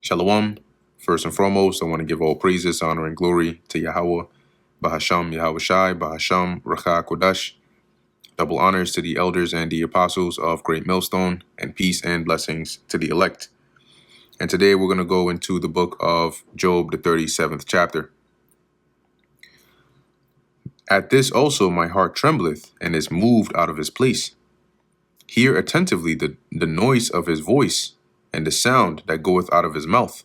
Shalom. First and foremost, I want to give all praises, honor, and glory to Yahweh, Bahasham Yahweh Shai, Bahasham Racha Kodash. Double honors to the elders and the apostles of Great Millstone, and peace and blessings to the elect. And today we're going to go into the book of Job, the 37th chapter. At this also my heart trembleth, and is moved out of his place. Hear attentively the noise of his voice, and the sound that goeth out of his mouth.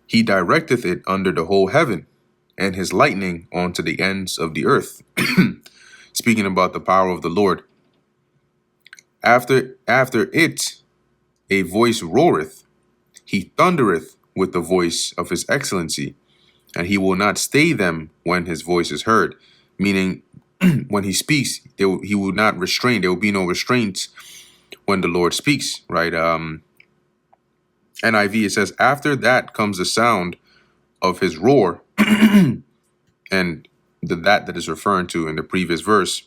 He directeth it under the whole heaven, and his lightning unto the ends of the earth. Speaking about the power of the Lord. After it, a voice roareth. He thundereth with the voice of his excellency, and he will not stay them when his voice is heard. Meaning, when he speaks, he will not restrain. There will be no restraints when the Lord speaks, right? NIV, it says, after that comes the sound of his roar, and that is referring to in the previous verse.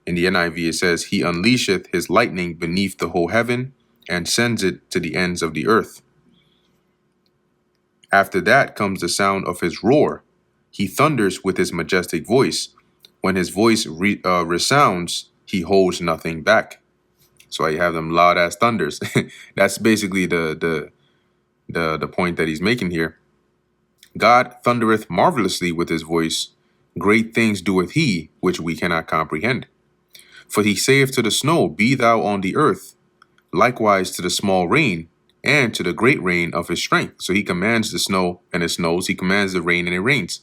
In the NIV, it says, he unleasheth his lightning beneath the whole heaven, and sends it to the ends of the earth. After that comes the sound of his roar. He thunders with his majestic voice. When his voice resounds, he holds nothing back. So you have them loud as thunders. That's basically the point that he's making here. God thundereth marvelously with his voice. Great things doeth he, which we cannot comprehend. For he saith to the snow, be thou on the earth, likewise to the small rain, and to the great rain of his strength. So he commands the snow, and it snows. He commands the rain, and it rains.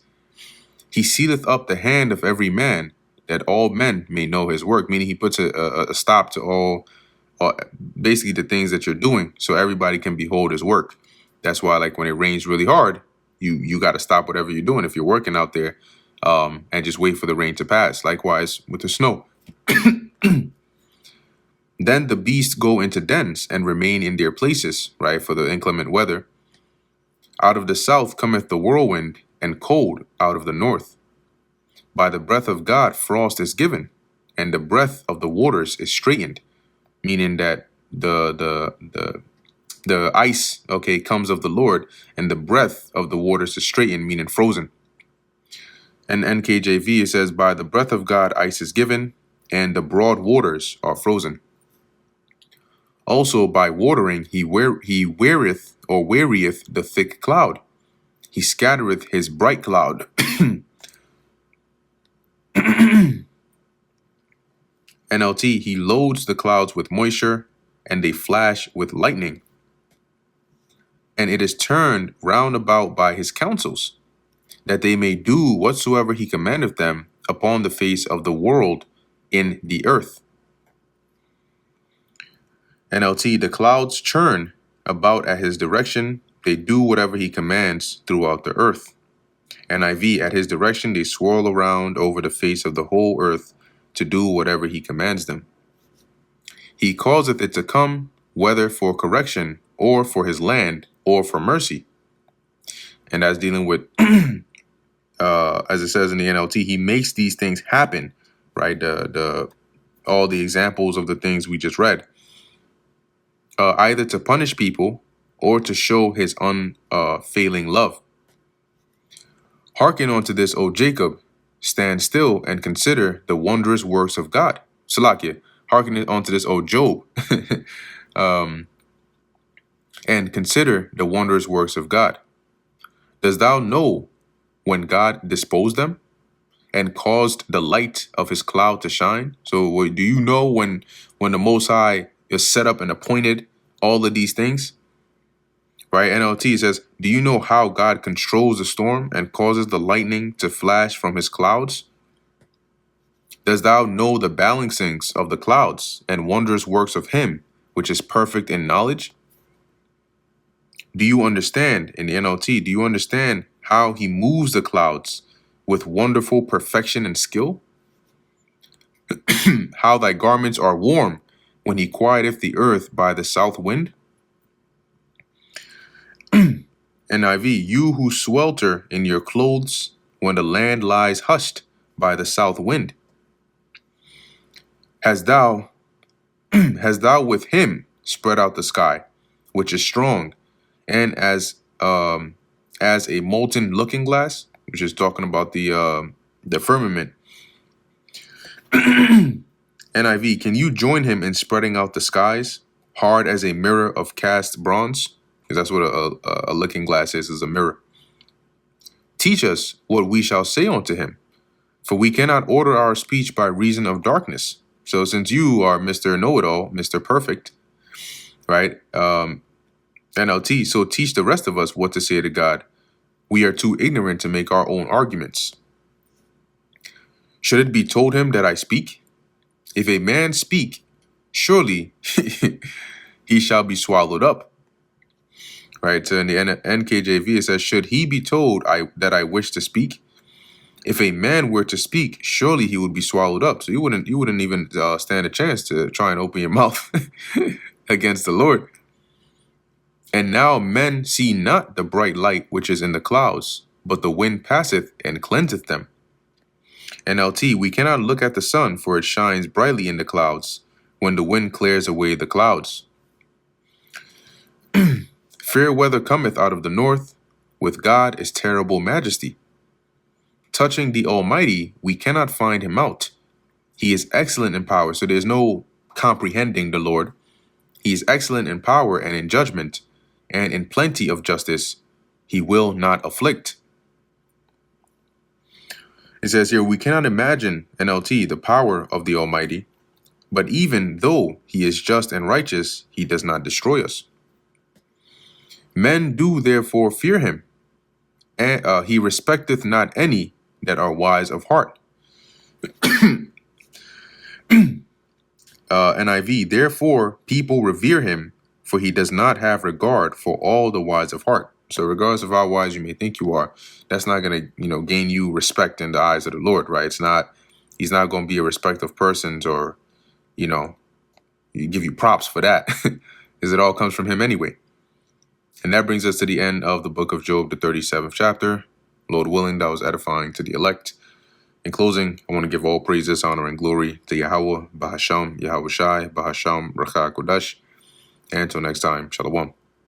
He sealeth up the hand of every man, that all men may know his work. Meaning he puts a stop to all, basically the things that you're doing, so everybody can behold his work. That's why, like, when it rains really hard, you got to stop whatever you're doing if you're working out there, and just wait for the rain to pass. Likewise with the snow. Then the beasts go into dens and remain in their places, right, for the inclement weather. Out of the south cometh the whirlwind, and cold out of the north. By the breath of God frost is given, and the breath of the waters is straightened, meaning that the ice, okay, comes of the Lord, and the breath of the waters is straightened, meaning frozen. And NKJV, it says, by the breath of God ice is given, and the broad waters are frozen. Also by watering he wearieth the thick cloud. He scattereth his bright cloud. NLT, he loads the clouds with moisture, and they flash with lightning. And it is turned round about by his counsels, that they may do whatsoever he commandeth them upon the face of the world in the earth. NLT, the clouds churn about at his direction. They do whatever he commands throughout the earth. NIV, at his direction, they swirl around over the face of the whole earth to do whatever he commands them. He causeth it to come, whether for correction, or for his land, or for mercy. And that's dealing with, as it says in the NLT, he makes these things happen, right? All the examples of the things we just read. Either to punish people or to show his unfailing love. Hearken unto this, O Jacob, stand still and consider the wondrous works of God. Salakia, hearken unto this, O Job, and consider the wondrous works of God. Dost thou know when God disposed them and caused the light of his cloud to shine? So do you know when the Most High is set up and appointed all of these things? Right? NLT says, do you know how God controls the storm and causes the lightning to flash from his clouds? Dost thou know the balancings of the clouds and wondrous works of him, which is perfect in knowledge? Do you understand, in the NLT, do you understand how he moves the clouds with wonderful perfection and skill? How thy garments are warm when he quieteth the earth by the south wind? NIV, you who swelter in your clothes when the land lies hushed by the south wind. Hast thou with him spread out the sky, which is strong, and as a molten looking glass, which is talking about the firmament. NIV, can you join him in spreading out the skies, hard as a mirror of cast bronze? Because that's what a looking glass is a mirror. Teach us what we shall say unto him, for we cannot order our speech by reason of darkness. So since you are Mr. Know-it-all, Mr. Perfect, right? NLT, so teach the rest of us what to say to God. We are too ignorant to make our own arguments. Should it be told him that I speak? If a man speak, surely he shall be swallowed up. Right? So in the NKJV, it says, should he be told that I wish to speak? If a man were to speak, surely he would be swallowed up. So you wouldn't even stand a chance to try and open your mouth against the Lord. And now men see not the bright light which is in the clouds, but the wind passeth and cleanseth them. NLT, we cannot look at the sun, for it shines brightly in the clouds, when the wind clears away the clouds. Fair weather cometh out of the north, with God is terrible majesty. Touching the Almighty, we cannot find him out. He is excellent in power, so there's no comprehending the Lord. He is excellent in power and in judgment, and in plenty of justice. He will not afflict. It says here, we cannot imagine, NLT, the power of the Almighty, but even though he is just and righteous, he does not destroy us. Men do therefore fear him, and he respecteth not any that are wise of heart. NIV, therefore people revere him, for he does not have regard for all the wise of heart. So regardless of how wise you may think you are, that's not going to, gain you respect in the eyes of the Lord, right? He's not going to be a respect of persons or, give you props for that, because it all comes from him anyway. And that brings us to the end of the book of Job, the 37th chapter. Lord willing, that was edifying to the elect. In closing, I want to give all praises, honor, and glory to Yahweh, Bahasham, Yahweh Shai, Bahasham, Racha Kodash. And until next time, Shalom.